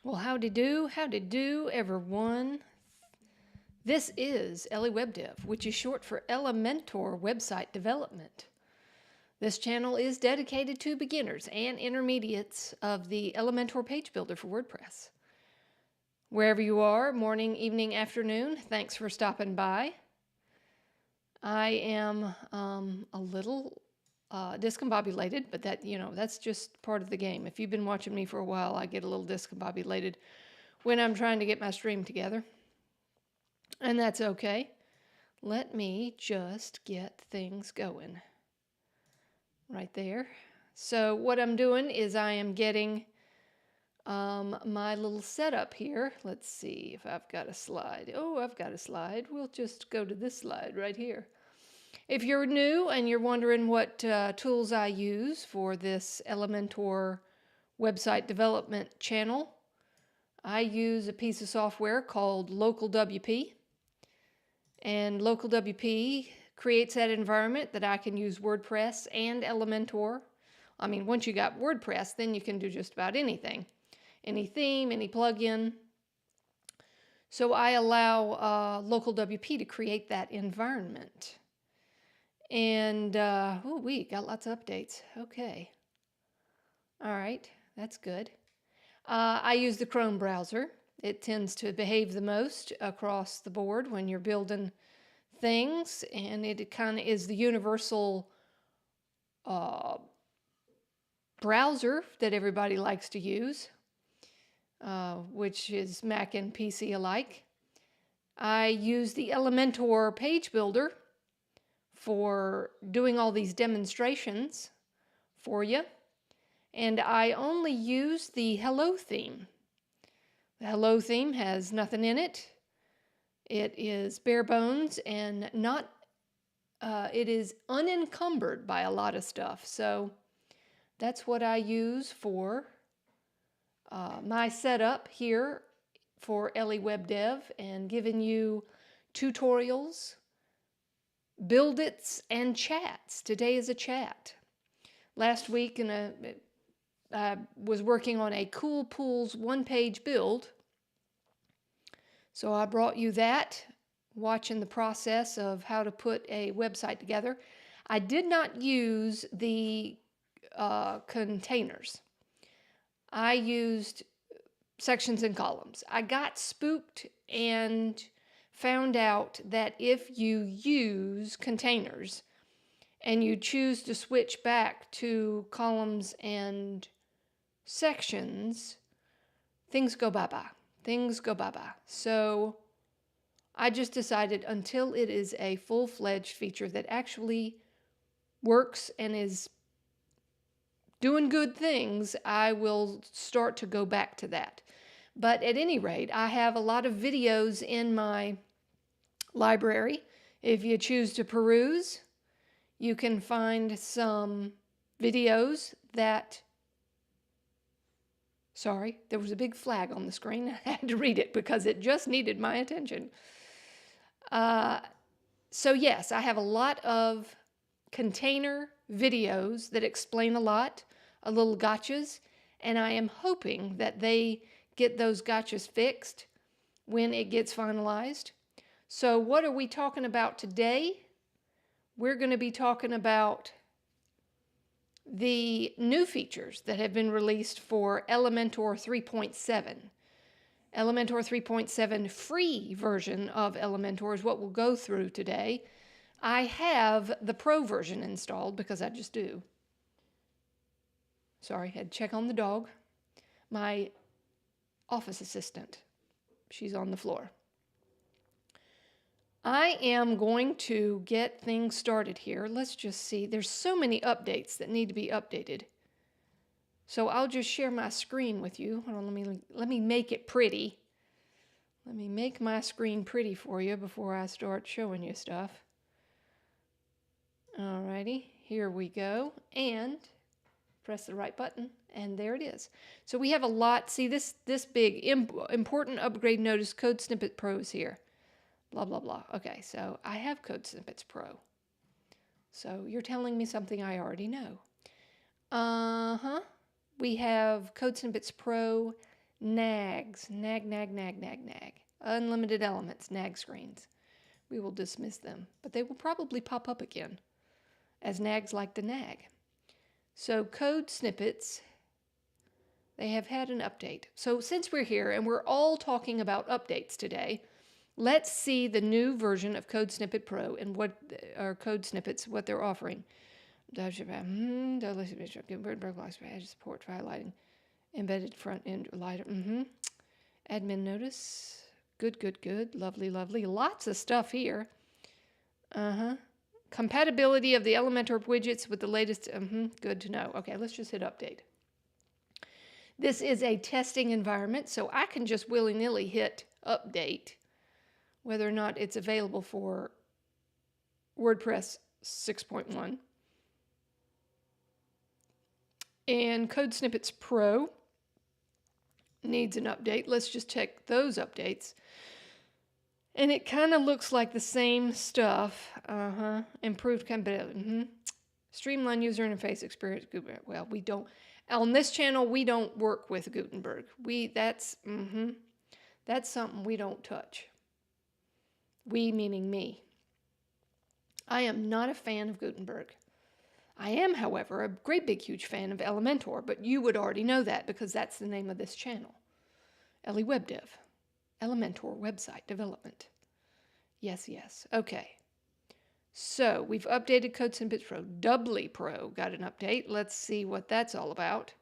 Well, howdy do, everyone. This is EleWebDev, which is short for Elementor Website Development. This channel is dedicated to beginners and intermediates of the Elementor page builder for WordPress. Wherever you are, morning, evening, afternoon, thanks for stopping by. I am a little discombobulated, but that's just part of the game. If you've been watching me for a while, I get a little discombobulated when I'm trying to get my stream together. And that's okay. Let me just get things going. Right there. So what I'm doing is I am getting my little setup here. Let's see if I've got a slide. Oh, I've got a slide. We'll just go to this slide right here. If you're new and you're wondering what tools I use for this Elementor website development channel, I use a piece of software called LocalWP. And LocalWP creates that environment that I can use WordPress and Elementor. I mean, once you got WordPress, then you can do just about anything. Any theme, any plugin. So I allow LocalWP to create that environment. And, we got lots of updates. Okay. All right, that's good. I use the Chrome browser. It tends to behave the most across the board when you're building things, and it kind of is the universal browser that everybody likes to use, which is Mac and PC alike. I use the Elementor page builder for doing all these demonstrations for you, and I only use the Hello theme. The Hello theme has nothing in it. It is bare bones and not, it is unencumbered by a lot of stuff. So that's what I use for my setup here for EleWebDev, and giving you tutorials, build-its, and chats. Today is a chat. Last week I was working on a Cool Pools one-page build. So I brought you that, watching the process of how to put a website together. I did not use the containers. I used sections and columns. I got spooked and found out that if you use containers and you choose to switch back to columns and sections, things go bye-bye. Things go bye-bye. So I just decided until it is a full-fledged feature that actually works and is doing good things, I will start to go back to that. But at any rate, I have a lot of videos in my library. If you choose to peruse, you can find some videos that... Sorry, there was a big flag on the screen. I had to read it because it just needed my attention. So yes, I have a lot of container videos that explain a lot, little gotchas, and I am hoping that they get those gotchas fixed when it gets finalized. So what are we talking about today? We're going to be talking about the new features that have been released for Elementor 3.7. Elementor 3.7 free version of Elementor is what we'll go through today. I have the pro version installed because I just do. Sorry, had to check on the dog. My office assistant, she's on the floor. I am going to get things started here. Let's just see. There's so many updates that need to be updated. So I'll just share my screen with you. Hold on, let me make it pretty. Let me make my screen pretty for you before I start showing you stuff. Alrighty, here we go. And press the right button, and there it is. So we have a lot. See this big important upgrade notice Code Snippet Pro is here. Blah, blah, blah. Okay, so I have Code Snippets Pro. So you're telling me something I already know. We have Code Snippets Pro Nags. Nag. Unlimited elements. Nag screens. We will dismiss them, but they will probably pop up again, as nags like to nag. So code snippets, they have had an update. So since we're here and we're all talking about updates today, let's see the new version of Code Snippet Pro and what are code snippets, what they're offering. Support highlighting, embedded front end lighter. Admin notice. Good. Lovely. Lots of stuff here. Compatibility of the Elementor widgets with the latest. Good to know. Okay, let's just hit update. This is a testing environment, so I can just willy-nilly hit update, whether or not it's available for WordPress 6.1. And Code Snippets Pro needs an update. Let's just check those updates. And it kind of looks like the same stuff. Improved compatibility. Streamline user interface experience. Well, we don't. On this channel, we don't work with Gutenberg. That's something we don't touch. We meaning me. I am not a fan of Gutenberg. I am, however, a great big huge fan of Elementor, but you would already know that because that's the name of this channel. EleWebDev. Elementor website development. Yes. Okay. So we've updated Code Snippets Pro. Doubly Pro got an update. Let's see what that's all about.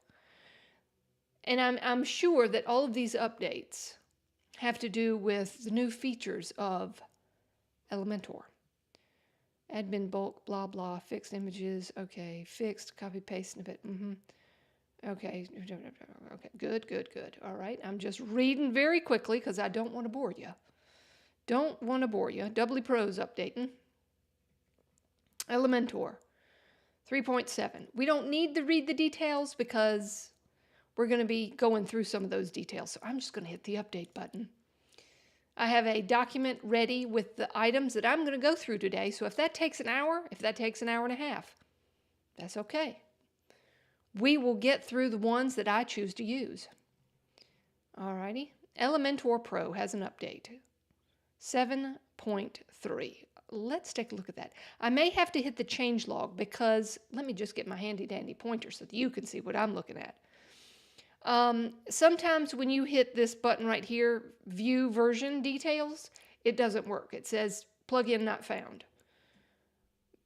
And I'm sure that all of these updates have to do with the new features of Elementor. Admin bulk, blah, blah, fixed images. Okay, fixed, copy, paste snippet. Okay, good. All right, I'm just reading very quickly because I don't want to bore you. Doubly Pro's updating. Elementor 3.7. We don't need to read the details because we're going to be going through some of those details. So I'm just going to hit the update button. I have a document ready with the items that I'm going to go through today. So if that takes an hour, if that takes an hour and a half, that's okay. We will get through the ones that I choose to use. Alrighty. Elementor Pro has an update. 7.3. Let's take a look at that. I may have to hit the changelog because, let me just get my handy dandy pointer so that you can see what I'm looking at. Sometimes when you hit this button right here, view version details, it doesn't work. It says plugin not found.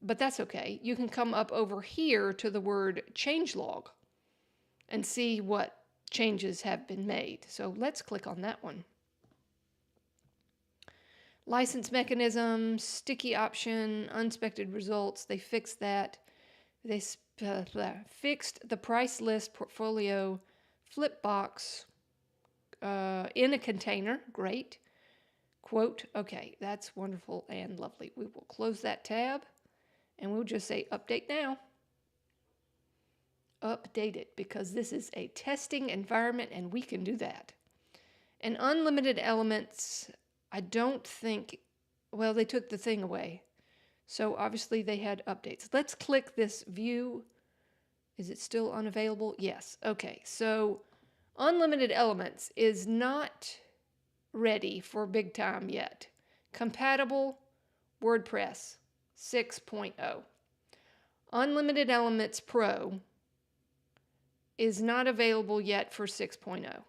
But that's okay. You can come up over here to the word changelog and see what changes have been made. So let's click on that one. License mechanism, sticky option, unexpected results. They fixed that. They fixed the price list portfolio flip box in a container. Great. Quote. Okay, that's wonderful and lovely. We will close that tab and we'll just say update now. Update it because this is a testing environment and we can do that. And unlimited elements, I don't think, well, they took the thing away. So obviously they had updates. Let's click this view. Is it still unavailable? Yes. Okay. So unlimited elements is not ready for big time yet. Compatible WordPress 6.0. Unlimited Elements Pro is not available yet for 6.0.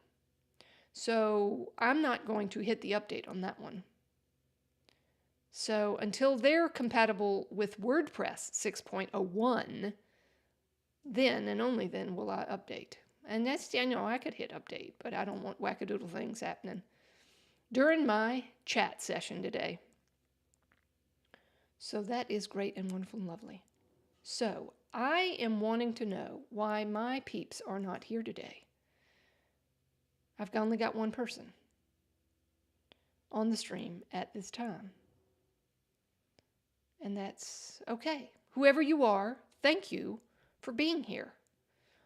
So I'm not going to hit the update on that one. So until they're compatible with WordPress 6.01, then and only then will I update. And that's, I know I could hit update, but I don't want wackadoodle things happening during my chat session today. So that is great and wonderful and lovely. So I am wanting to know why my peeps are not here today. I've only got one person on the stream at this time. And that's okay. Whoever you are, thank you for being here.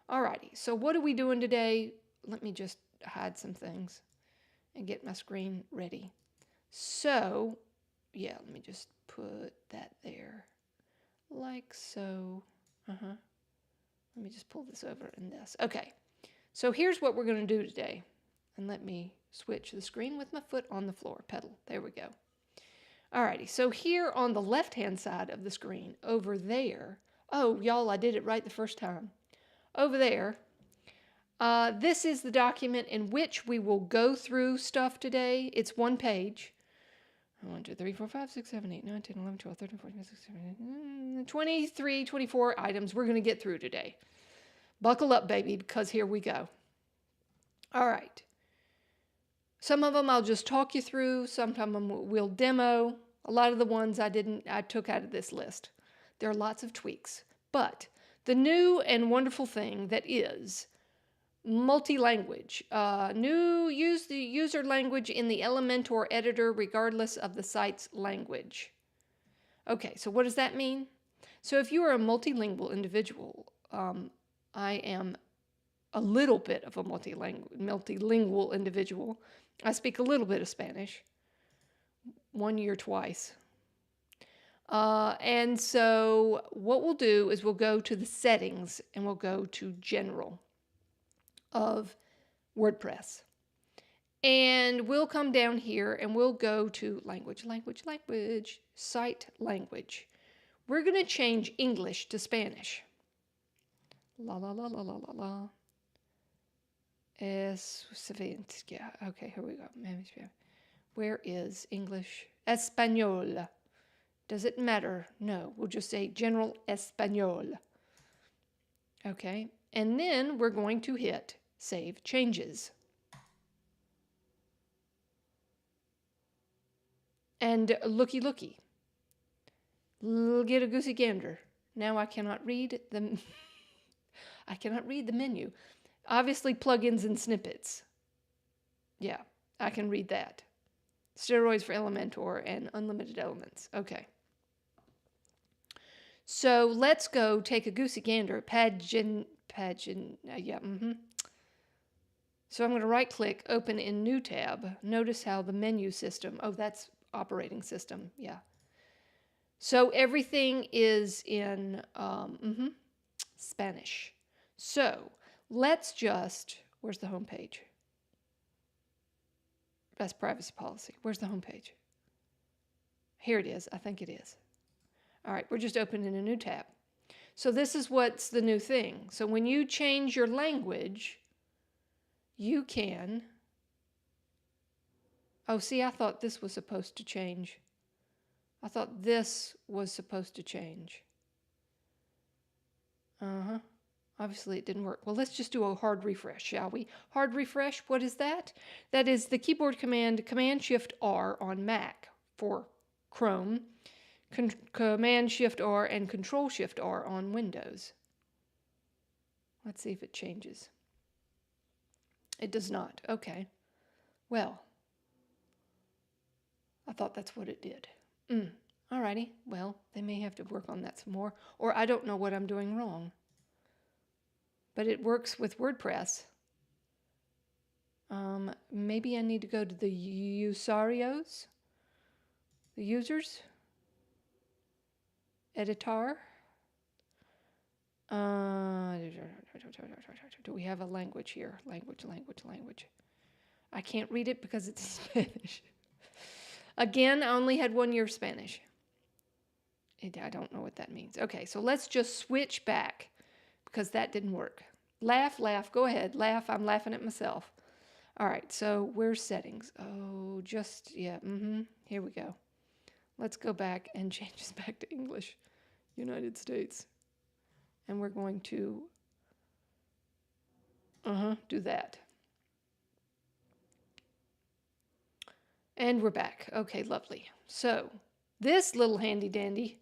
Alrighty, so what are we doing today? Let me just hide some things and get my screen ready. So, yeah, let me just put that there like so. Let me just pull this over in this. Okay, so here's what we're going to do today. And let me switch the screen with my foot on the floor pedal. There we go. Alrighty, so here on the left-hand side of the screen, over there, oh, y'all, I did it right the first time. Over there, this is the document in which we will go through stuff today. It's one page. 1, 2, 3, 4, 5, 6, 7, 8, 9, 10, 11, 12, 13, 14, 15, 16, 17, 23, 24 items we're going to get through today. Buckle up, baby, because here we go. All right. Some of them I'll just talk you through. Some of them we'll demo. A lot of the ones I took out of this list. There are lots of tweaks. But the new and wonderful thing that is multi-language. Use the user language in the Elementor editor regardless of the site's language. Okay, so what does that mean? So if you are a multilingual individual, I am a little bit of a multilingual individual. I speak a little bit of Spanish. 1 year twice. And so what we'll do is we'll go to the settings and we'll go to general of WordPress. And we'll come down here and we'll go to language, site language. We're going to change English to Spanish. La la la la la la la. Yeah, okay, here we go. Where is English? Español. Does it matter? No, we'll just say general Español. Okay, and then we're going to hit Save Changes. And looky. Get a goosey gander. Now I cannot read the I cannot read the menu. Obviously plugins and snippets. Yeah, I can read that. Steroids for Elementor and unlimited elements. Okay. So let's go take a goosey gander at pagin. So I'm going to right click, open in new tab. Notice how the menu system, oh, that's operating system. Yeah. So everything is in Spanish. So let's just, where's the home page? That's privacy policy. Where's the home page? Here it is. I think it is. All right, we're just opening a new tab. So this is what's the new thing. So when you change your language, you can, oh, see, I thought this was supposed to change. I thought this was supposed to change. Obviously it didn't work. Well, let's just do a hard refresh, shall we? Hard refresh, what is that? That is the keyboard command, Command-Shift-R on Mac for Chrome, Command-Shift-R and Control-Shift-R on Windows. Let's see if it changes. It does not. Okay. Well, I thought that's what it did. Alrighty. Well, they may have to work on that some more. Or I don't know what I'm doing wrong. But it works with WordPress. Maybe I need to go to the usuarios, the users, editor. Do we have a language here? Language. I can't read it because it's Spanish. Again, I only had 1 year of Spanish. I don't know what that means. Okay, so let's just switch back because that didn't work. Laugh. Go ahead. Laugh. I'm laughing at myself. All right, so where's settings? Oh, yeah. Here we go. Let's go back and change this back to English. United States. And we're going to do that. And we're back. Okay, lovely. So this little handy dandy,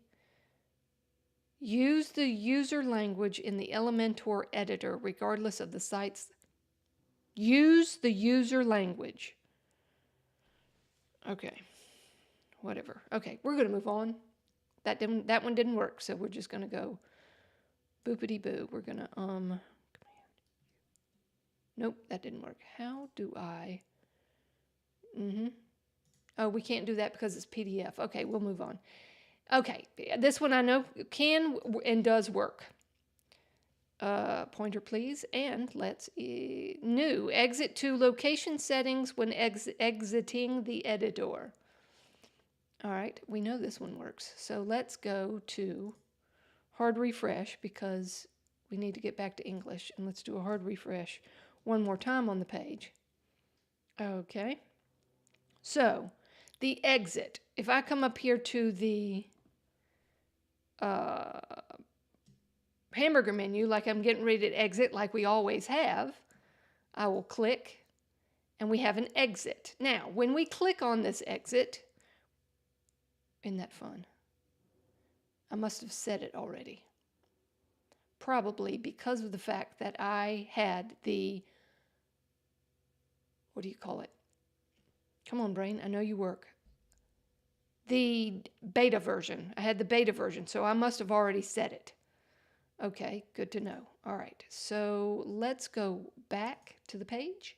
use the user language in the Elementor editor regardless of the site's. Use the user language. Okay, whatever. Okay, we're going to move on. That one didn't work, so we're just going to go boopity boo. We're going to nope, that didn't work. How do I Oh, we can't do that because it's PDF. Okay, we'll move on. Okay, this one I know can and does work. pointer, please. And let's new. Exit to location settings when exiting the editor. All right, we know this one works. So let's go to hard refresh because we need to get back to English. And let's do a hard refresh one more time on the page. Okay. So the exit. If I come up here to the hamburger menu, like I'm getting ready to exit, like we always have, I will click and we have an exit. Now, when we click on this exit, isn't that fun? I must have said it already. Probably because of the fact that I had the, what do you call it? Come on, brain, I know you work. The beta version. I had the beta version, so I must have already said it. Okay, good to know. All right, so let's go back to the page.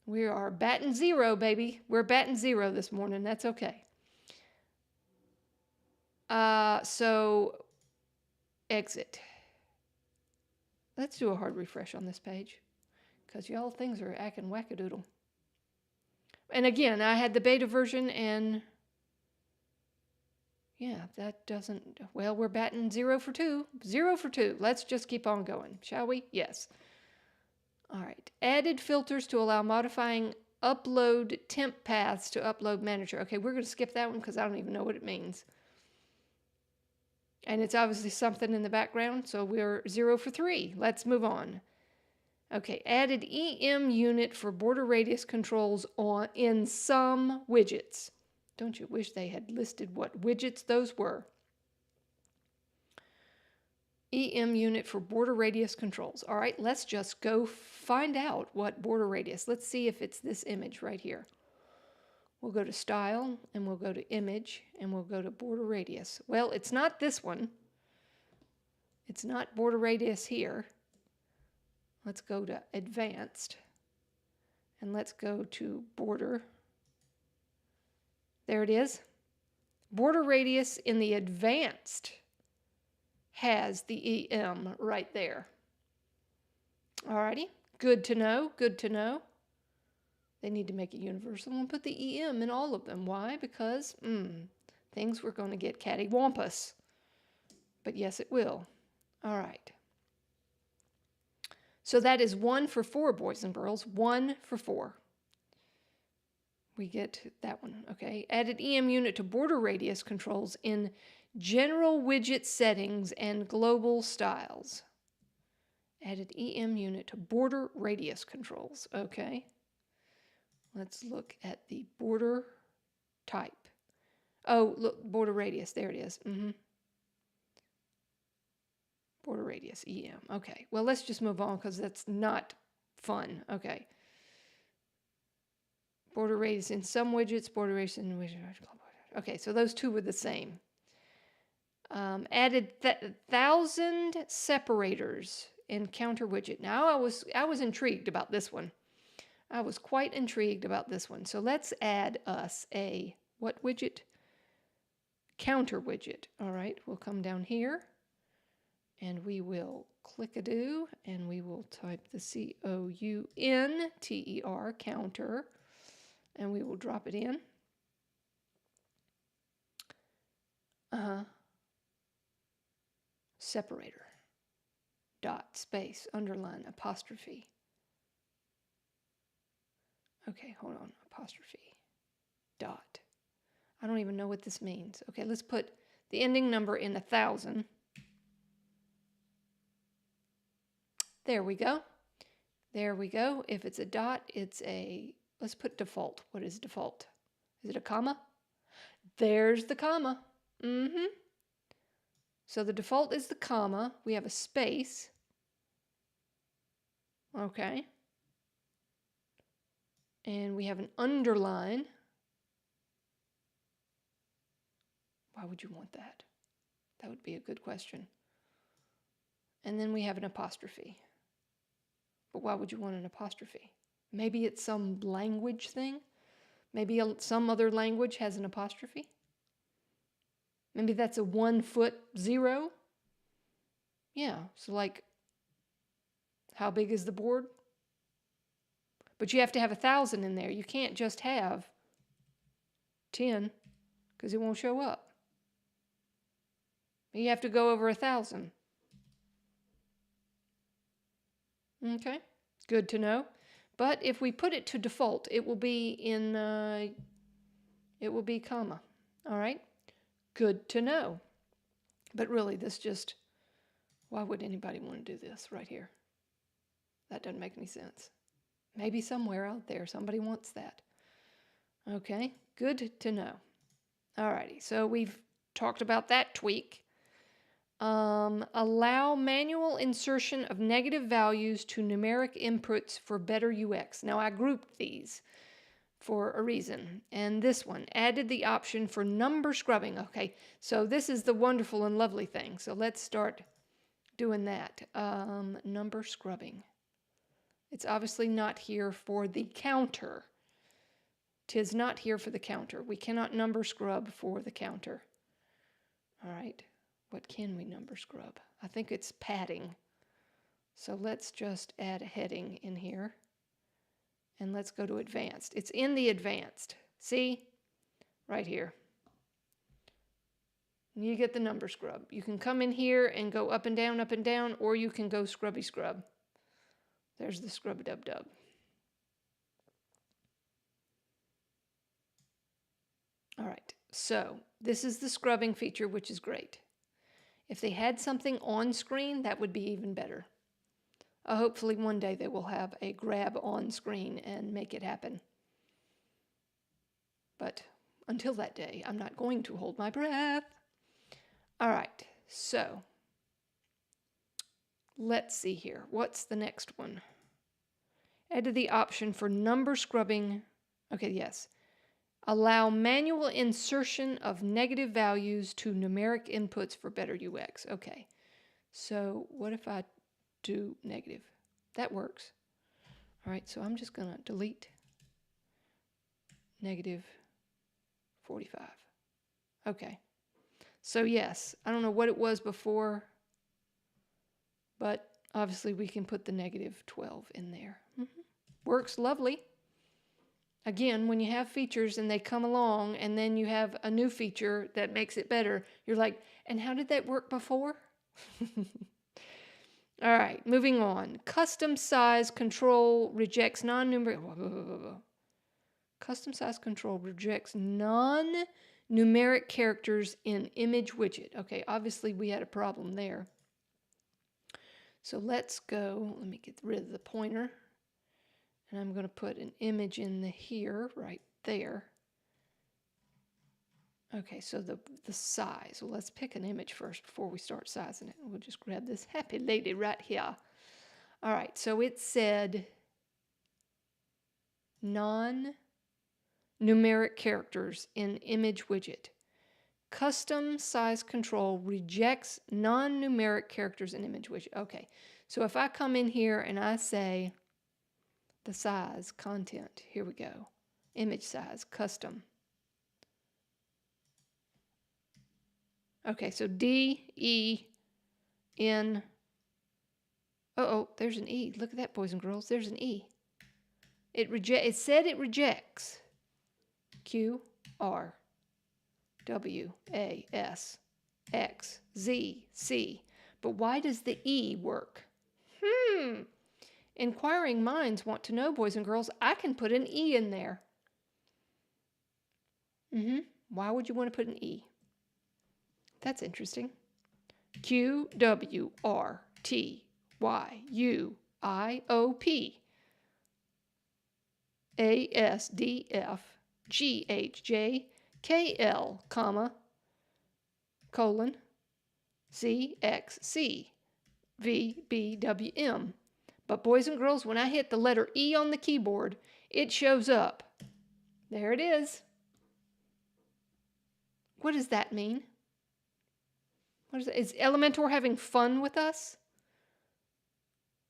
We are batting zero, baby. We're batting zero this morning. That's okay. So exit. Let's do a hard refresh on this page because y'all things are acting wackadoodle. And again, I had the beta version and yeah, that doesn't, well, we're batting 0 for 2. 0 for 2. Let's just keep on going, shall we? Yes. All right. Added filters to allow modifying upload temp paths to upload manager. Okay, we're going to skip that one because I don't even know what it means. And it's obviously something in the background, so we're 0 for 3. Let's move on. Okay, added EM unit for border radius controls in some widgets. Don't you wish they had listed what widgets those were? EM unit for border radius controls. All right, let's just go find out what border radius. Let's see if it's this image right here. We'll go to style and we'll go to image and we'll go to border radius. Well, it's not this one. It's not border radius here. Let's go to advanced and let's go to border. There it is. Border radius in the advanced has the EM right there. Alrighty, good to know, good to know. They need to make it universal and put the EM in all of them. Why? Because things were going to get cattywampus. But yes, it will. All right. So that is 1 for 4, boys and girls. 1 for 4. We get that one, okay. Added EM unit to border radius controls in general widget settings and global styles. Added EM unit to border radius controls, okay. Let's look at the border type. Oh, look, border radius, there it is. Border radius, EM, okay. Well, let's just move on because that's not fun, okay. Border radius in some widgets, border radius in widgets. Okay, so those two were the same. Added 1,000 separators in counter widget. Now I was intrigued about this one. I was quite intrigued about this one. So let's add us a what widget? Counter widget. All right, we'll come down here and we will click-a-do and we will type the COUNTER, counter. And we will drop it in. Separator. Dot, space, underline, apostrophe. Okay, hold on. Apostrophe. Dot. I don't even know what this means. Okay, let's put the ending number in 1,000. There we go. There we go. If it's a dot, it's a... Let's put default. What is default? Is it a comma? There's the comma. So the default is the comma. We have a space. Okay. And we have an underline. Why would you want that? That would be a good question. And then we have an apostrophe. But why would you want an apostrophe? Maybe it's some language thing. Maybe some other language has an apostrophe. Maybe that's a 1 foot 0. Yeah, so like, how big is the board? But you have to have 1,000 in there. You can't just have 10 because it won't show up. You have to go over 1,000. Okay, good to know. But if we put it to default, it will be in, it will be comma. All right, good to know. But really, this just, why would anybody want to do this right here? That doesn't make any sense. Maybe somewhere out there somebody wants that. Okay, good to know. Alrighty, so we've talked about that tweak. Allow manual insertion of negative values to numeric inputs for better UX. Now I grouped these for a reason. And this one, added the option for number scrubbing. Okay, so this is the wonderful and lovely thing. So let's start doing that. Number scrubbing. It's obviously not here for the counter. 'Tis not here for the counter. We cannot number scrub for the counter. All right, what can we number scrub? I think it's padding. So let's just add a heading in here. And let's go to advanced. It's in the advanced. See? Right here. You get the number scrub. You can come in here and go up and down, or you can go scrubby scrub. There's the scrub-a-dub-dub. All right, so this is the scrubbing feature, which is great. If they had something on screen, that would be even better. Hopefully one day they will have a grab on screen and make it happen. But until that day, I'm not going to hold my breath. All right, so let's see here. What's the next one? Added the option for number scrubbing. Okay, yes. Allow manual insertion of negative values to numeric inputs for better UX. Okay, so what if I do negative? That works. All right, so I'm just going to delete negative 45. Okay, so yes, I don't know what it was before, but obviously we can put the negative 12 in there. Works lovely. Again, when you have features and they come along and then you have a new feature that makes it better, you're like, and how did that work before? All right, moving on. Custom size control rejects non-numeric. Custom size control rejects non-numeric characters in image widget. Okay, obviously we had a problem there. So let's go, let me get rid of the pointer. And I'm going to put an image in the here, right there. Okay, so the size. Well, let's pick an image first before we start sizing it. We'll just grab this happy lady right here. All right, so it said non-numeric characters in image widget. Custom size control rejects non-numeric characters in image widget. Okay, so if I come in here and I say the size, content, here we go. Image size, custom. Okay, so D, E, N. Uh-oh, there's an E. Look at that, boys and girls. There's an E. It said it rejects. Q, R, W, A, S, X, Z, C. But why does the E work? Inquiring minds want to know, boys and girls. I can put an E in there. Why would you want to put an E? That's interesting. Q, W, R, T, Y, U, I, O, P, A, S, D, F, G, H, J, K, L, comma, colon, Z, X, C, V, B, W, M. But boys and girls, when I hit the letter E on the keyboard, it shows up. There it is. What does that mean? What is that? Is Elementor having fun with us?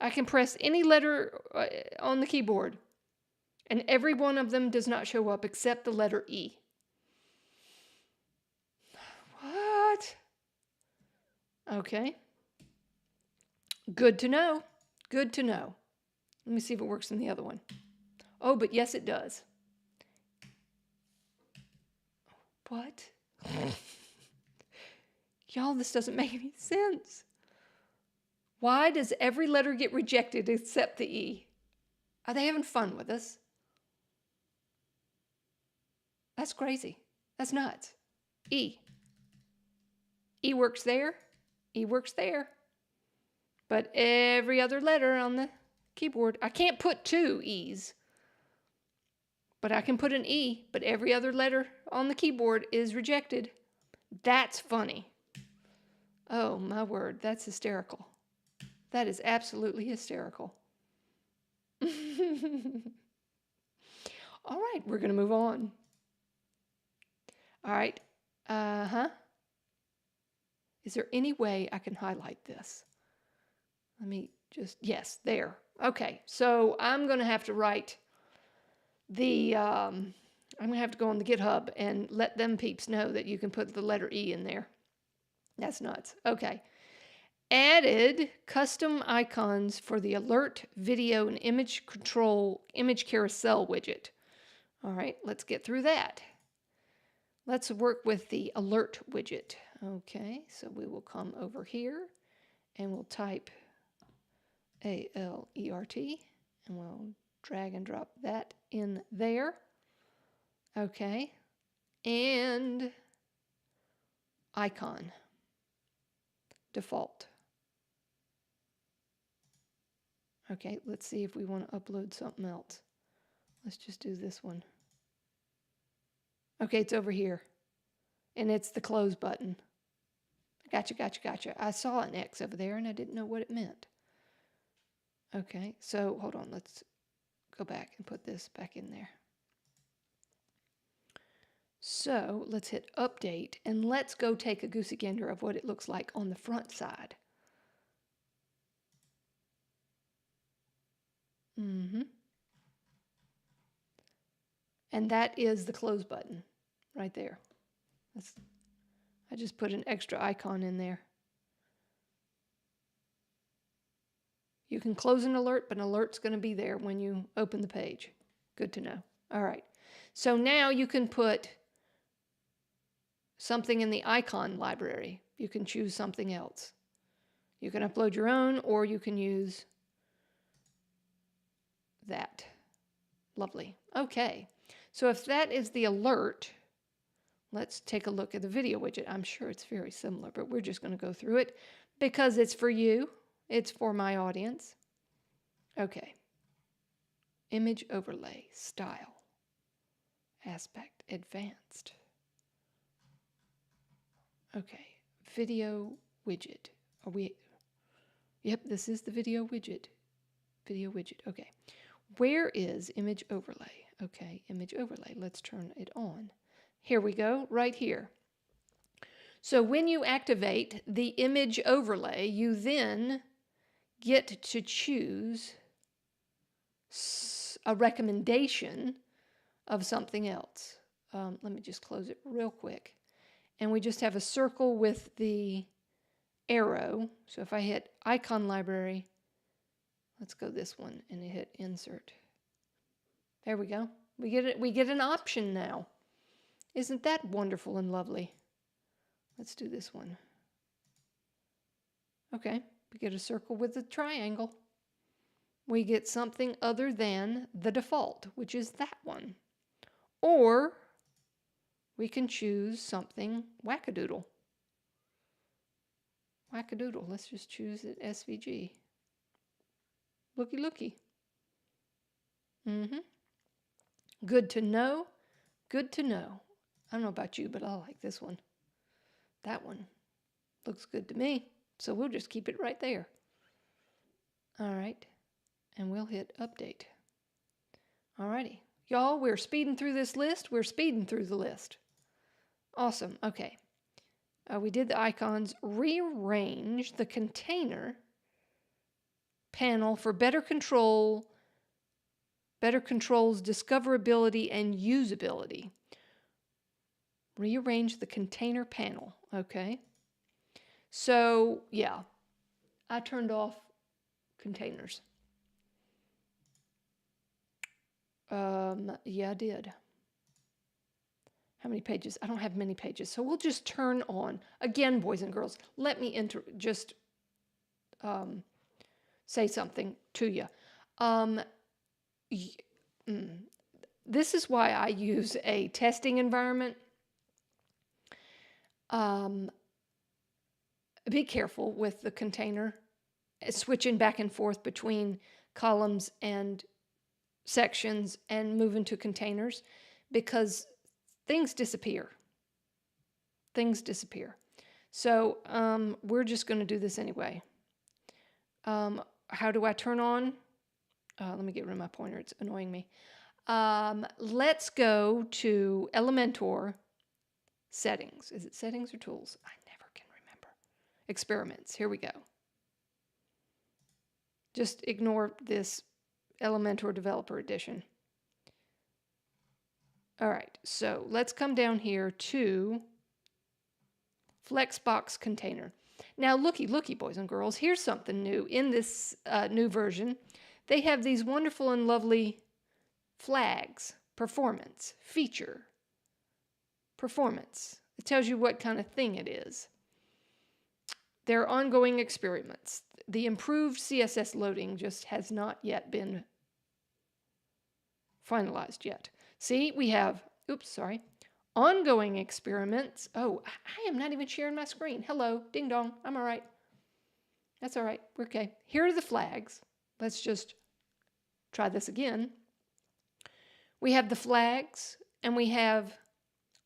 I can press any letter on the keyboard, and every one of them does not show up except the letter E. What? Okay. Good to know. Good to know. Let me see if it works in the other one. Oh, but yes, it does. What? Y'all, this doesn't make any sense. Why does every letter get rejected except the E? Are they having fun with us? That's crazy. That's nuts. E. E works there. E works there. But every other letter on the keyboard, I can't put two E's. But I can put an E, but every other letter on the keyboard is rejected. That's funny. Oh, my word, that's hysterical. That is absolutely hysterical. All right, we're going to move on. All right. Is there any way I can highlight this? Let me just, yes, there. Okay, so I'm going to have to write the, I'm going to have to go on the GitHub and let them peeps know that you can put the letter E in there. That's nuts. Okay. Added custom icons for the alert, video, and image carousel widget. All right, let's get through that. Let's work with the alert widget. Okay, so we will come over here and we'll type ALERT and we'll drag and drop that in there. Okay, and icon default. Okay, let's see if we want to upload something else. Let's just do this one. Okay, it's over here. And it's the close button. Gotcha. I saw an X over there and I didn't know what it meant. Okay, so hold on. Let's go back and put this back in there. So let's hit update and let's go take a goosey gander of what it looks like on the front side. And that is the close button right there. I just put an extra icon in there. You can close an alert, but an alert's going to be there when you open the page. Good to know. All right. So now you can put something in the icon library. You can choose something else. You can upload your own, or you can use that. Lovely. Okay. So if that is the alert, let's take a look at the video widget. I'm sure it's very similar, but we're just going to go through it because it's for you. It's for my audience. Okay. Image overlay, style, aspect, advanced. Okay. Video widget. Are we? Yep, this is the video widget. Video widget. Okay. Where is image overlay? Okay, image overlay. Let's turn it on. Here we go, right here. So when you activate the image overlay, you then get to choose a recommendation of something else. Let me just close it real quick. And we just have a circle with the arrow. So if I hit icon library, let's go this one and hit insert. There we go. We get an option now. Isn't that wonderful and lovely? Let's do this one. Okay, we get a circle with a triangle. We get something other than the default, which is that one. Or we can choose something wackadoodle. Wackadoodle, let's just choose it SVG. Looky. Good to know. Good to know. I don't know about you, but I like this one. That one looks good to me. So we'll just keep it right there. All right. And we'll hit update. All righty. Y'all, we're speeding through this list. We're speeding through the list. Awesome. Okay. We did the icons. Rearrange the container panel for better controls discoverability and usability. Rearrange the container panel. Okay. So, yeah, I turned off containers. Yeah, I did. How many pages? I don't have many pages. So we'll just turn on. Again, boys and girls, let me say something to you. This is why I use a testing environment. Be careful with the container, switching back and forth between columns and sections and moving to containers, because things disappear. Things disappear. So we're just going to do this anyway. How do I turn on? Let me get rid of my pointer. It's annoying me. Let's go to Elementor settings. Is it settings or tools? I never can remember. Experiments. Here we go. Just ignore this Elementor Developer Edition. All right, so let's come down here to Flexbox Container. Now, looky, boys and girls, here's something new. In this new version, they have these wonderful and lovely flags: performance, feature, performance. It tells you what kind of thing it is. They're ongoing experiments. The improved CSS loading just has not yet been finalized yet. See, we have, ongoing experiments. Oh, I am not even sharing my screen. Hello, ding dong, I'm all right. That's all right, we're okay. Here are the flags. Let's just try this again. We have the flags, and we have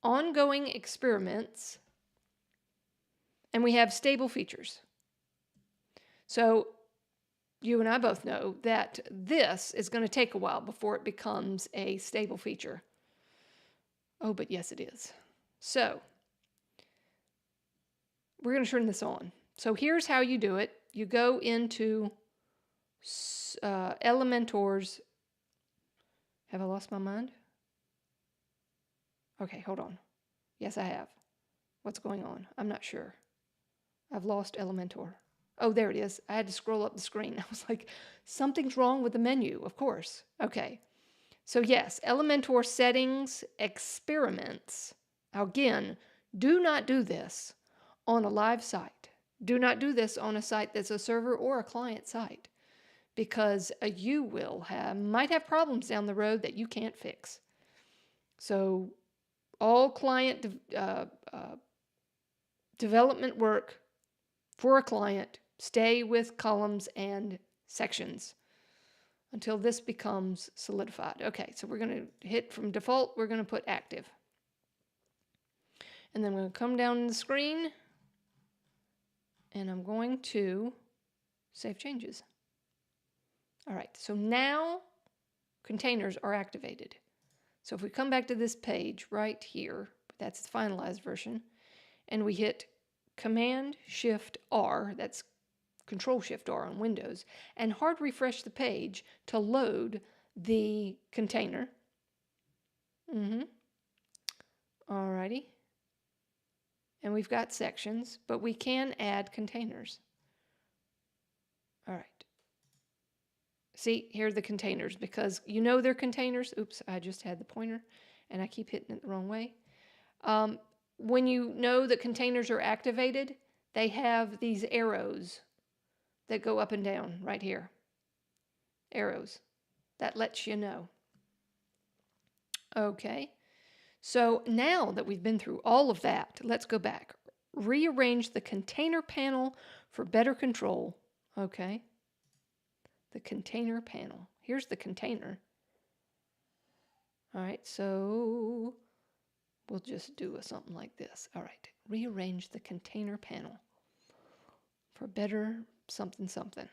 ongoing experiments, and we have stable features. So you and I both know that this is going to take a while before it becomes a stable feature. Oh, but yes, it is. So we're going to turn this on. So here's how you do it. You go into Elementor's. Have I lost my mind? Okay, hold on. Yes, I have. What's going on? I'm not sure. I've lost Elementor. Oh, there it is. I had to scroll up the screen. I was like, something's wrong with the menu, of course. Okay. So yes, Elementor settings, experiments. Now again, do not do this on a live site. Do not do this on a site that's a server or a client site, because you might have problems down the road that you can't fix. So all client development work for a client, stay with columns and sections until this becomes solidified. Okay, so we're going to hit from default, we're going to put active. And then we're going to come down the screen, and I'm going to save changes. All right, so now containers are activated. So if we come back to this page right here, that's the finalized version, and we hit Command-Shift-R, that's Control-Shift-R on Windows, and hard refresh the page to load the container. Alrighty. And we've got sections, but we can add containers. All right. See, here are the containers, because you know they're containers. Oops, I just had the pointer, and I keep hitting it the wrong way. When you know that containers are activated, they have these arrows that go up and down right here. Arrows. That lets you know. Okay. So now that we've been through all of that, let's go back. Rearrange the container panel for better control. Okay. The container panel. Here's the container. All right, so we'll just do something like this. All right, rearrange the container panel for better something something.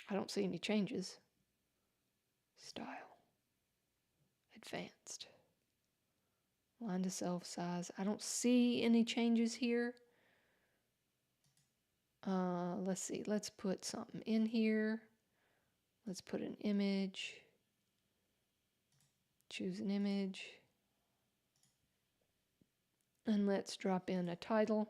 I don't see any changes. Style. Advanced. Line to self size. I don't see any changes here. Let's see. Let's put something in here. Let's put an image. Choose an image. And let's drop in a title.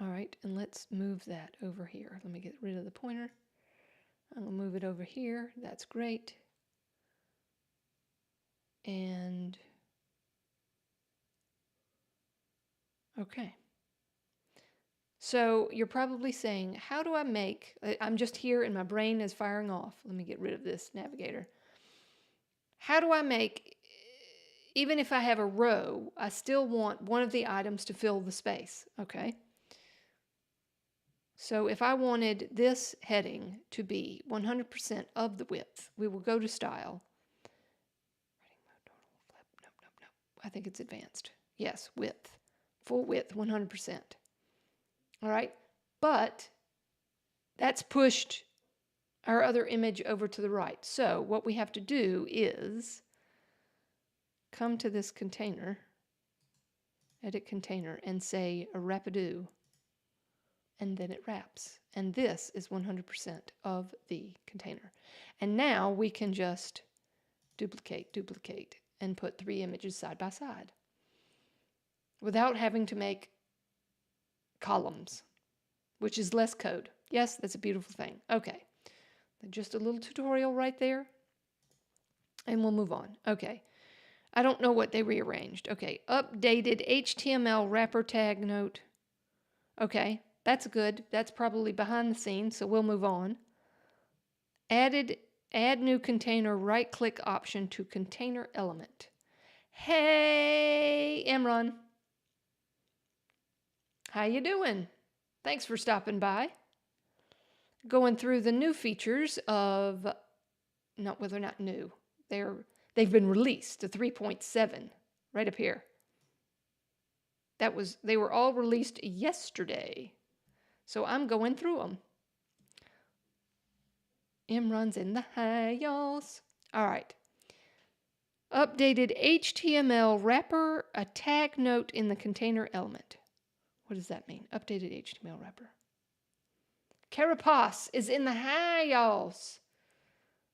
All right, and let's move that over here. Let me get rid of the pointer. I'm going to move it over here. That's great. And okay. So you're probably saying, how do I make, I'm just here and my brain is firing off. Let me get rid of this navigator. How do I make, even if I have a row, I still want one of the items to fill the space, okay? So if I wanted this heading to be 100% of the width, we will go to Style. Nope. I think it's advanced. Yes, width. Full width, 100%. All right, but that's pushed our other image over to the right. So what we have to do is come to this container, edit container, and say a wrap-a-do, and then it wraps. And this is 100% of the container. And now we can just duplicate, and put 3 images side by side without having to make columns, which is less code. Yes, that's a beautiful thing. Okay, just a little tutorial right there, and we'll move on. Okay, I don't know what they rearranged. Okay, updated HTML wrapper tag note. Okay, that's good. That's probably behind the scenes, so we'll move on. Add new container, right-click option to container element. Hey, Imran. How you doing? Thanks for stopping by. Going through the new features of, not whether or not new, they've been released to 3.7, right up here. They were all released yesterday. So I'm going through them. Imran's in the house. All right. Updated HTML wrapper, a tag note in the container element. What does that mean? Updated HTML wrapper. Carapace is in the house.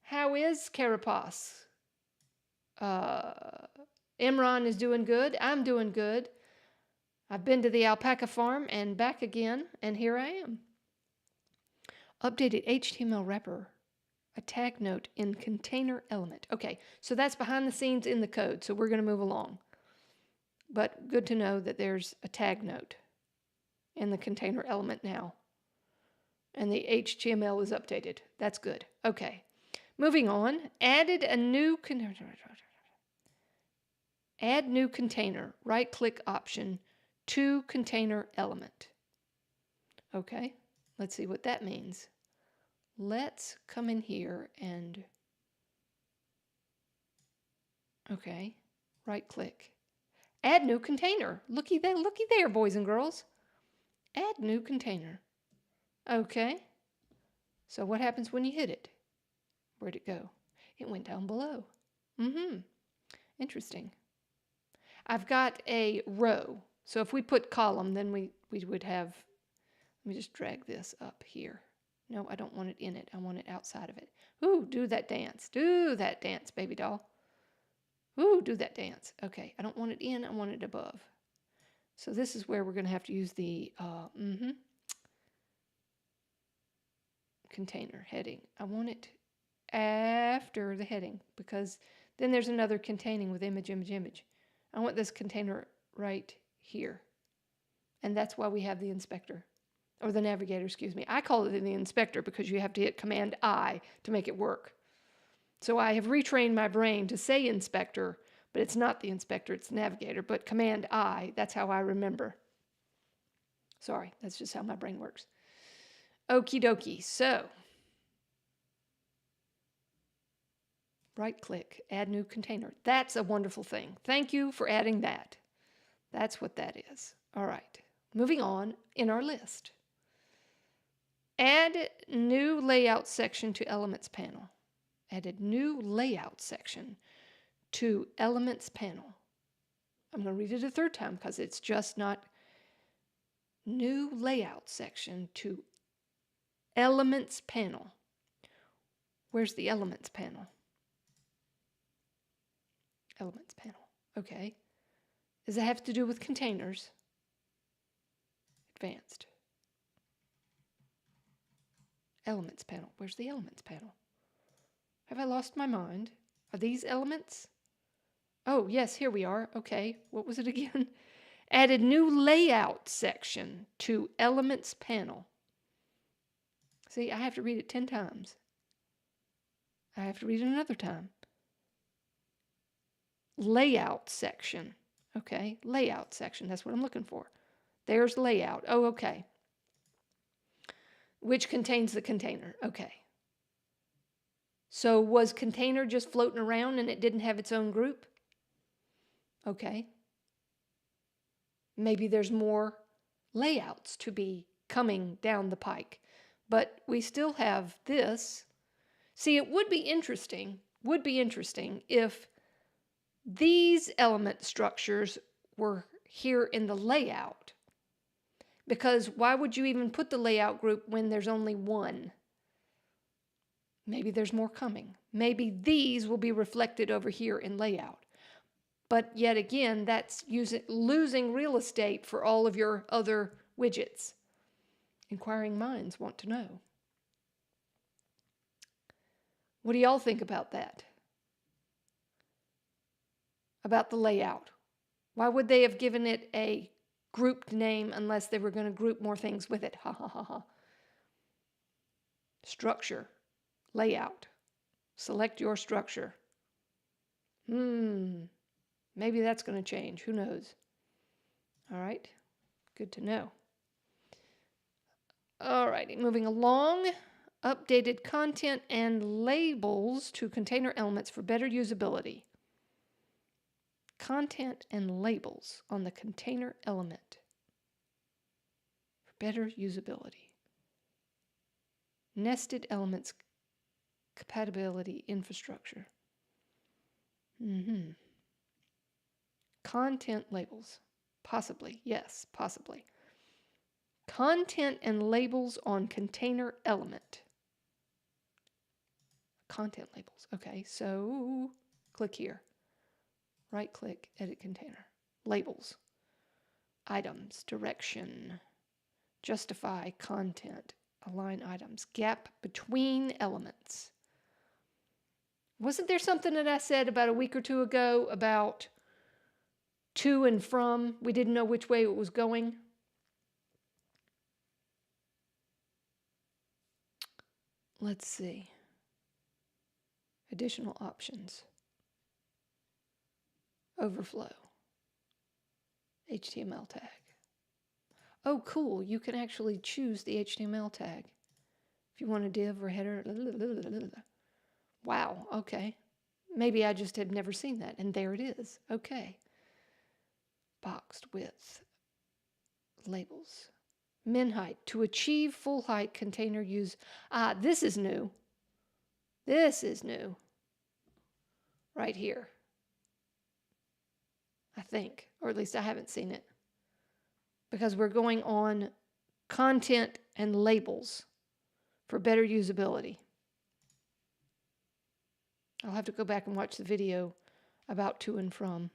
How is Carapace? Imran is doing good. I'm doing good. I've been to the alpaca farm and back again, and here I am. Updated HTML wrapper, a tag note in container element. Okay, so that's behind the scenes in the code, so we're going to move along. But good to know that there's a tag note in the container element now. And the HTML is updated. That's good. Okay, moving on. Add new container, right-click option to container element. Okay, let's see what that means. Let's come in here and, okay, right-click. Add new container. Looky there, boys and girls. Add new container. Okay, so what happens when you hit it? Where'd it go? It went down below. Interesting. I've got a row. So if we put column, then we would have, let me just drag this up here. No, I don't want it in it. I want it outside of it. Ooh, do that dance. Do that dance, baby doll. Ooh, do that dance. Okay, I don't want it in. I want it above. So this is where we're going to have to use the container heading. I want it after the heading because then there's another containing with image. I want this container right here. And that's why we have the inspector, or the navigator, excuse me. I call it the inspector because you have to hit Command I to make it work. So I have retrained my brain to say inspector, but it's not the inspector, it's navigator, but Command I, that's how I remember. Sorry, that's just how my brain works. Okie dokie, so right-click, add new container. That's a wonderful thing. Thank you for adding that. That's what that is. All right, moving on in our list. Add new layout section to Elements panel. Added new layout section to Elements panel. I'm going to read it a third time because it's just not new layout section to Elements panel. Where's the Elements panel? Elements panel. Okay. Does it have to do with containers? Advanced. Elements panel. Where's the Elements panel? Have I lost my mind? Are these elements? Oh, yes, here we are. Okay, what was it again? Added new layout section to Elements panel. See, I have to read it 10 times. I have to read it another time. Layout section. Okay, layout section. That's what I'm looking for. There's layout. Oh, okay. Which contains the container. Okay. So was container just floating around and it didn't have its own group? Okay. Maybe there's more layouts to be coming down the pike. But we still have this. See, it would be interesting if these element structures were here in the layout. Because why would you even put the layout group when there's only one? Maybe there's more coming. Maybe these will be reflected over here in layout. But yet again, that's losing real estate for all of your other widgets. Inquiring minds want to know. What do y'all think about that? About the layout? Why would they have given it a grouped name unless they were going to group more things with it? Ha ha ha ha. Structure. Layout. Select your structure. Maybe that's going to change. Who knows? All right. Good to know. All righty. Moving along. Updated content and labels to container elements for better usability. Content and labels on the container element for better usability. Nested elements compatibility infrastructure. Content labels. Possibly. Yes, possibly. Content and labels on container element. Content labels. Okay, so click here. Right click, edit container. Labels. Items, direction. Justify content. Align items. Gap between elements. Wasn't there something that I said about a week or two ago about to and from? We didn't know which way it was going. Let's see. Additional options. Overflow. HTML tag. Oh, cool. You can actually choose the HTML tag. If you want a div or header. Wow. Okay. Maybe I just had never seen that. And there it is. Okay. Boxed width. Labels. Min height. To achieve full height container use. This is new. This is new. Right here. I think. Or at least I haven't seen it. Because we're going on content and labels for better usability. I'll have to go back and watch the video about to and from.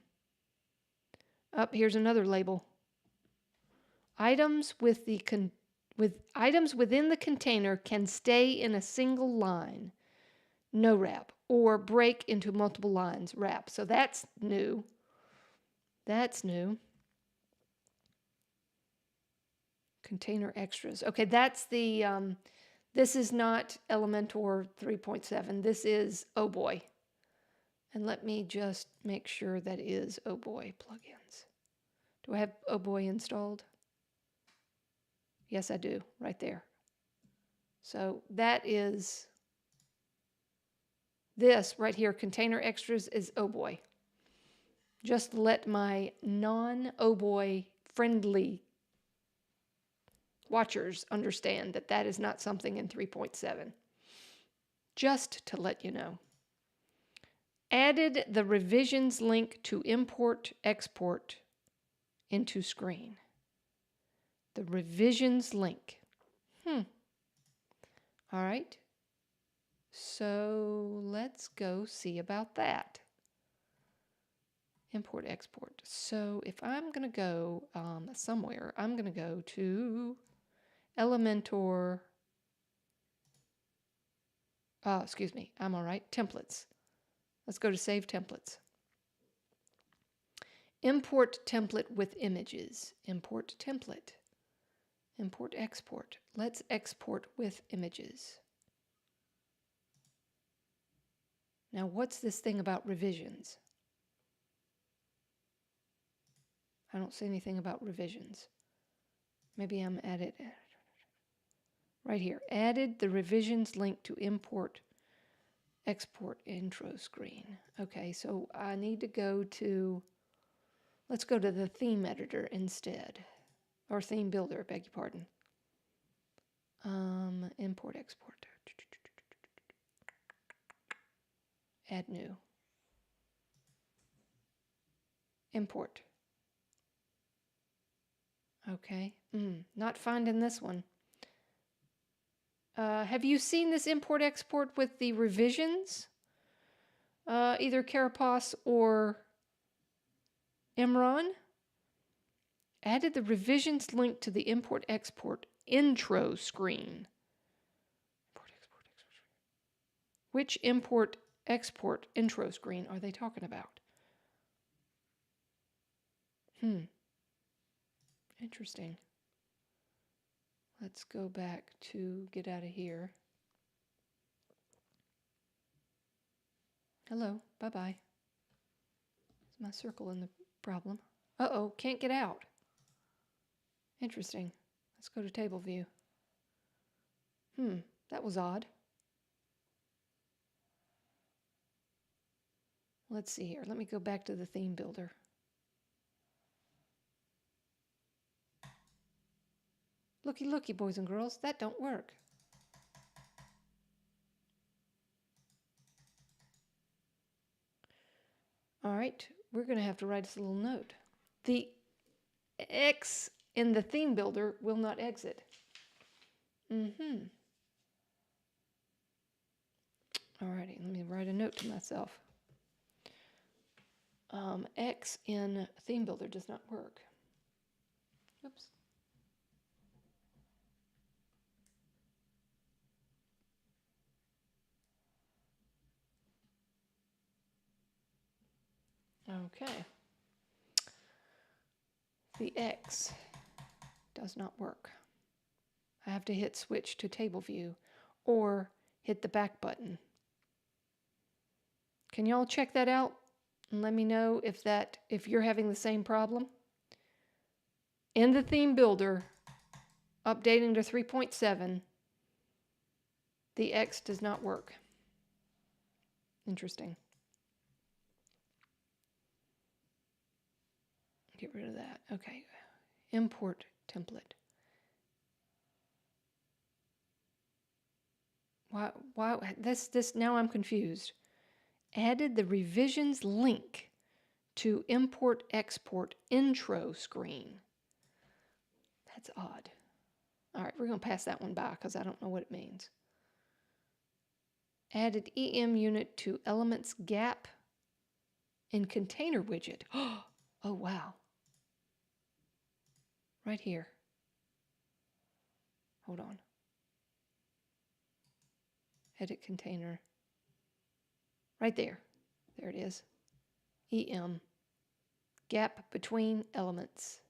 Here's another label. Items within the container can stay in a single line, no wrap, or break into multiple lines, wrap. So that's new. That's new. Container extras. Okay, that's the, this is not Elementor 3.7. This is Oh Boy. And let me just make sure that is Oh Boy plugins. Do I have Oh Boy installed? Yes, I do, right there. So that is, this right here, container extras is Oh Boy. Just let my non-Oh Boy friendly watchers understand that that is not something in 3.7. Just to let you know. Added the revisions link to import export into screen. The revisions link. All right. So let's go see about that. Import export. So if I'm going to go somewhere, I'm going to go to Elementor Excuse me, I'm all right. Templates. Let's go to Save Templates. Import template with images. Import template. Import export. Let's export with images. Now, what's this thing about revisions? I don't see anything about revisions. Maybe I'm at it. Right here. Added the revisions link to import export intro screen. Okay, so I need to go to, let's go to the theme editor instead. Or theme builder, beg your pardon. Import export. Add new. Import. Okay. Not finding this one. Have you seen this import export with the revisions? Either Carapace or Imran? Added the revisions link to the import export intro screen. Import export screen. Which import export intro screen are they talking about? Interesting. Let's go back to get out of here. Hello, bye-bye. Is my circle in the problem? Uh-oh, can't get out. Interesting. Let's go to table view. That was odd. Let's see here. Let me go back to the theme builder. Looky, looky, boys and girls, that don't work. All right, we're going to have to write us a little note. The X in the theme builder will not exit. Alrighty, let me write a note to myself. X in theme builder does not work. Oops. Okay. The X does not work. I have to hit switch to table view or hit the back button. Can y'all check that out and let me know if you're having the same problem? In the theme builder, updating to 3.7, the X does not work. Interesting. Get rid of that. Okay. Import template. Why this now I'm confused. Added the revisions link to import export intro screen. That's odd. All right, we're going to pass that one by because I don't know what it means. Added EM unit to elements gap in container widget. Oh, wow. Right here. Hold on. Edit container. Right there. There it is. EM. Gap between elements.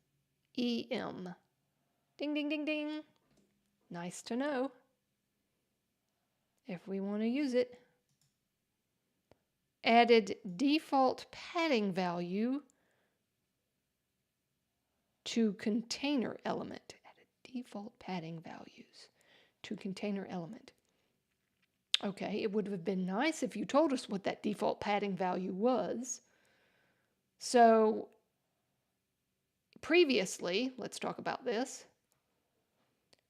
EM. Ding, ding, ding, ding. Nice to know if we want to use it. Added default padding value to container element. Added default padding values to container element. Okay, it would have been nice if you told us what that default padding value was. So previously, let's talk about this.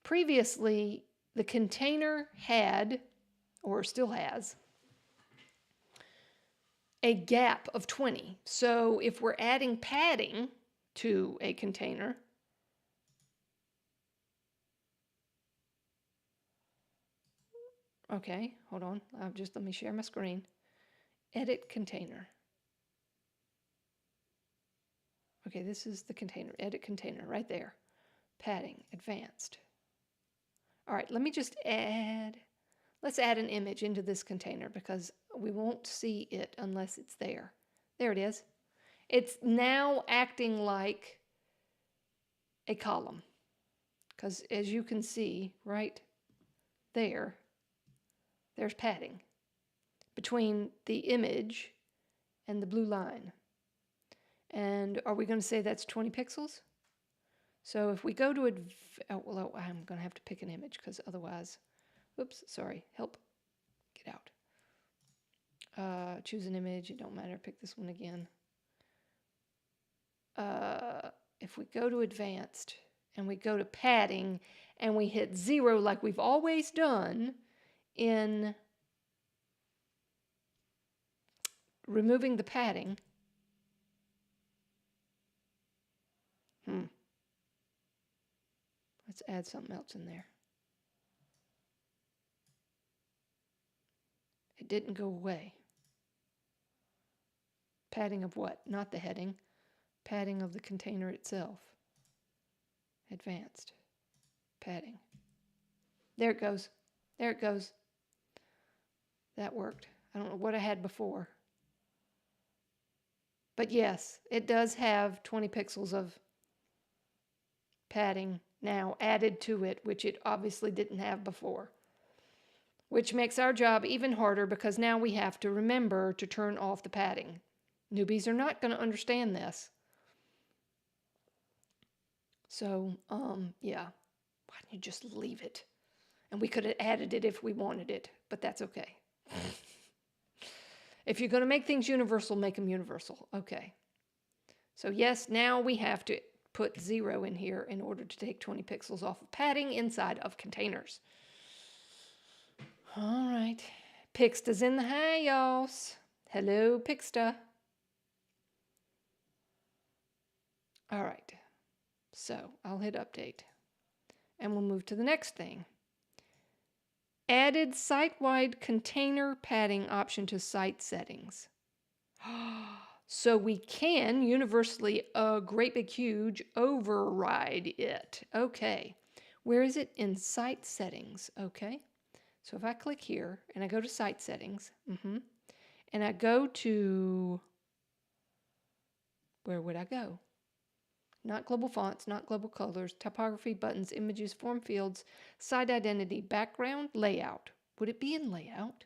Previously, the container had, or still has, a gap of 20. So if we're adding padding to a container, okay, hold on. Let me share my screen. Edit container. Okay, this is the container. Edit container right there. Padding, advanced. All right, let me just add. Let's add an image into this container because we won't see it unless it's there. There it is. It's now acting like a column because as you can see right there, there's padding between the image and the blue line. And are we going to say that's 20 pixels? So if we go to I'm going to have to pick an image because otherwise, oops, sorry, help, get out. Choose an image, it don't matter, pick this one again. If we go to advanced and we go to padding and we hit 0 like we've always done in removing the padding, let's add something else in there. It didn't go away. Padding of what? Not the heading. Padding of the container itself. Advanced. Padding. There it goes. There it goes. That worked. I don't know what I had before. But yes, it does have 20 pixels of padding now added to it, which it obviously didn't have before. Which makes our job even harder because now we have to remember to turn off the padding. Newbies are not going to understand this. So, yeah, why don't you just leave it? And we could have added it if we wanted it, but that's okay. If you're going to make things universal, make them universal. Okay. So yes, now we have to put 0 in here in order to take 20 pixels off of padding inside of containers. All right. Pixta's in the house. Hello, Pixta. All right. So I'll hit update. And we'll move to the next thing. Added site-wide container padding option to site settings. So we can universally, great big huge, override it. Okay. Where is it? In site settings. Okay. So if I click here and I go to site settings, and I go to, where would I go? Not global fonts, not global colors, typography, buttons, images, form fields, site identity, background, layout. Would it be in layout?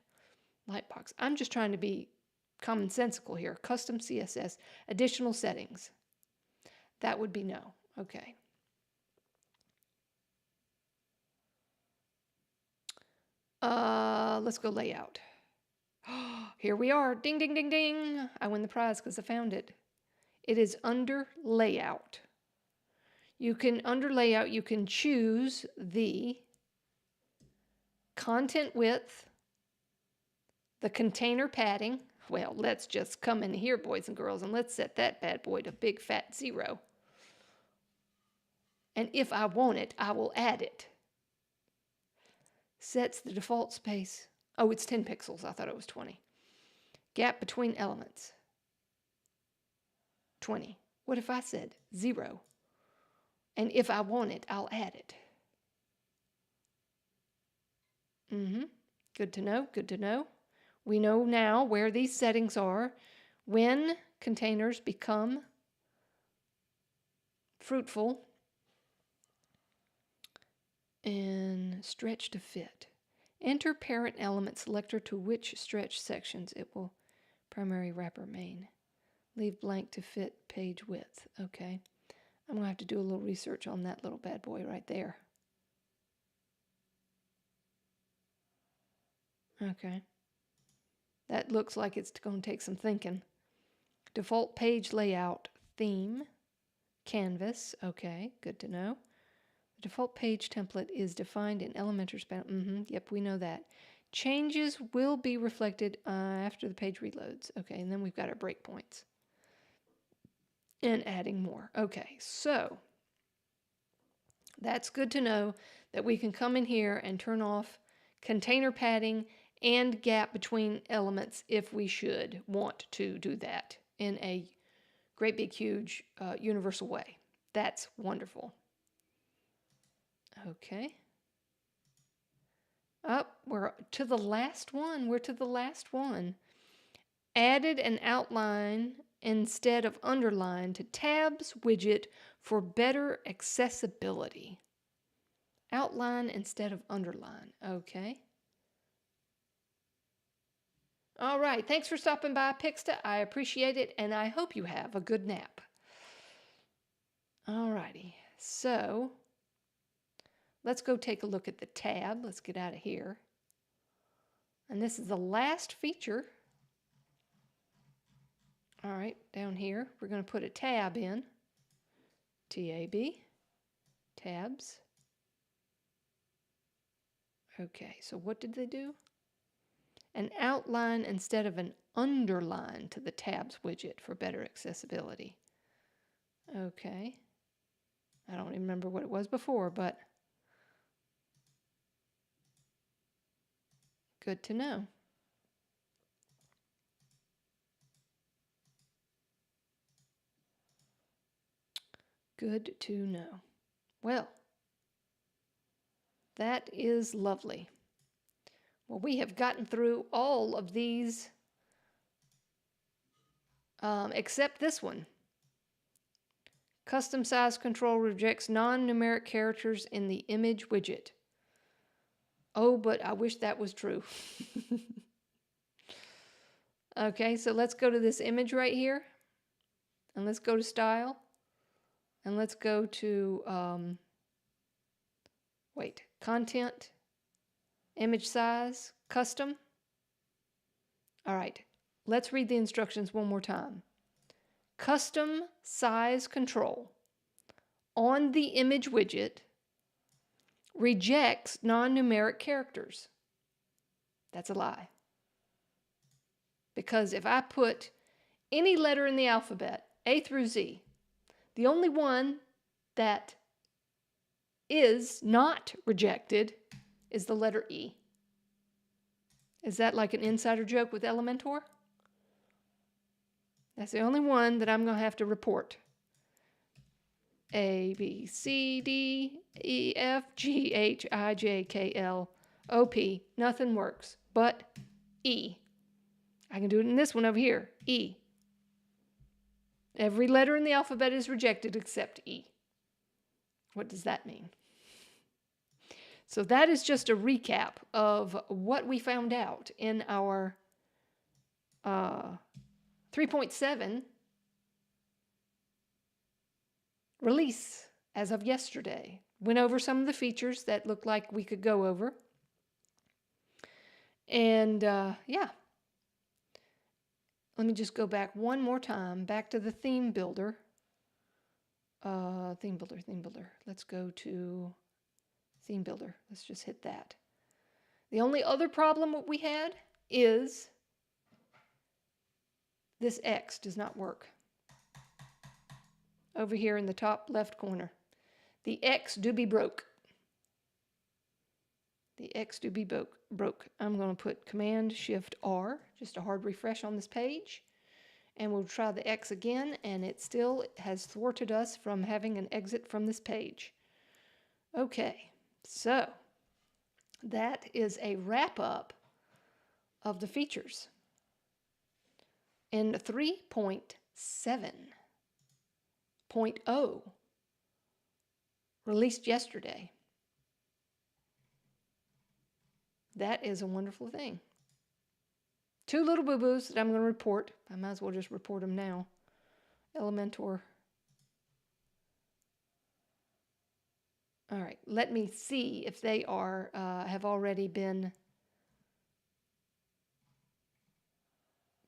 Lightbox. I'm just trying to be commonsensical here. Custom CSS, additional settings. That would be no. Okay. Let's go layout. Here we are. Ding, ding, ding, ding. I win the prize because I found it. It is under layout. You can, under layout, you can choose the content width, the container padding. Well, let's just come in here, boys and girls, and let's set that bad boy to big fat 0. And if I want it, I will add it. Sets the default space. Oh, it's 10 pixels. I thought it was 20. Gap between elements. 20. What if I said 0? And if I want it, I'll add it. Good to know, good to know. We know now where these settings are when containers become fruitful and stretch to fit. Enter parent element selector to which stretch sections it will primary wrapper main. Leave blank to fit page width. Okay. I'm going to have to do a little research on that little bad boy right there. Okay. That looks like it's going to take some thinking. Default page layout, theme, canvas. Okay, good to know. The default page template is defined in Elementor span. Yep, we know that. Changes will be reflected after the page reloads. Okay, and then we've got our breakpoints. And adding more. Okay, so that's good to know that we can come in here and turn off container padding and gap between elements if we should want to do that in a great big huge universal way. That's wonderful. Okay. Up, we're to the last one. We're to the last one. Added an outline instead of underline to tabs widget for better accessibility. Outline instead of underline. Okay. All right. Thanks for stopping by, Pixta. I appreciate it, and I hope you have a good nap. All righty. So let's go take a look at the tab. Let's get out of here. And this is the last feature. All right, down here, we're going to put a tab in. Tab, tabs. Okay, so what did they do? An outline instead of an underline to the tabs widget for better accessibility. Okay. I don't even remember what it was before, but good to know. Good to know. Well, that is lovely. Well, we have gotten through all of these except this one. Custom size control rejects non-numeric characters in the image widget. Oh, but I wish that was true. Okay, so let's go to this image right here. And let's go to style. And let's go to, content, image size, custom. All right, let's read the instructions one more time. Custom size control on the image widget rejects non-numeric characters. That's a lie. Because if I put any letter in the alphabet, A through Z, the only one that is not rejected is the letter E. Is that like an insider joke with Elementor? That's the only one that I'm going to have to report. A, B, C, D, E, F, G, H, I, J, K, L, O, P. Nothing works but E. I can do it in this one over here, E. Every letter in the alphabet is rejected except E. What does that mean? So that is just a recap of what we found out in our 3.7 release as of yesterday. Went over some of the features that looked like we could go over. And yeah. Let me just go back one more time, back to the theme builder. Theme builder. Let's go to theme builder. Let's just hit that. The only other problem we had is this X does not work. Over here in the top left corner. The X do be broke. The X do be broke. I'm going to put Command-Shift-R, just a hard refresh on this page. And we'll try the X again, and it still has thwarted us from having an exit from this page. Okay, so that is a wrap-up of the features in 3.7.0, released yesterday. That is a wonderful thing. 2 little boo-boos that I'm going to report. I might as well just report them now. Elementor. All right, let me see if they are have already been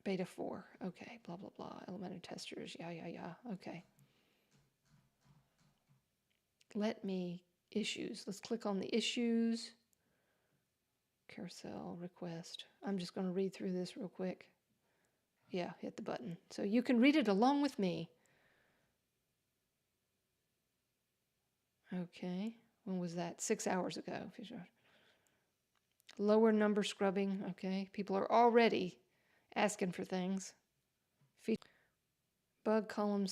beta 4. Okay, blah, blah, blah. Elementor testers. Yeah. Okay. Let me issues. Let's click on the issues. Carousel request. I'm just going to read through this real quick. Yeah, hit the button. So you can read it along with me. Okay. When was that? 6 hours ago. Lower number scrubbing. Okay. People are already asking for things. Bug columns.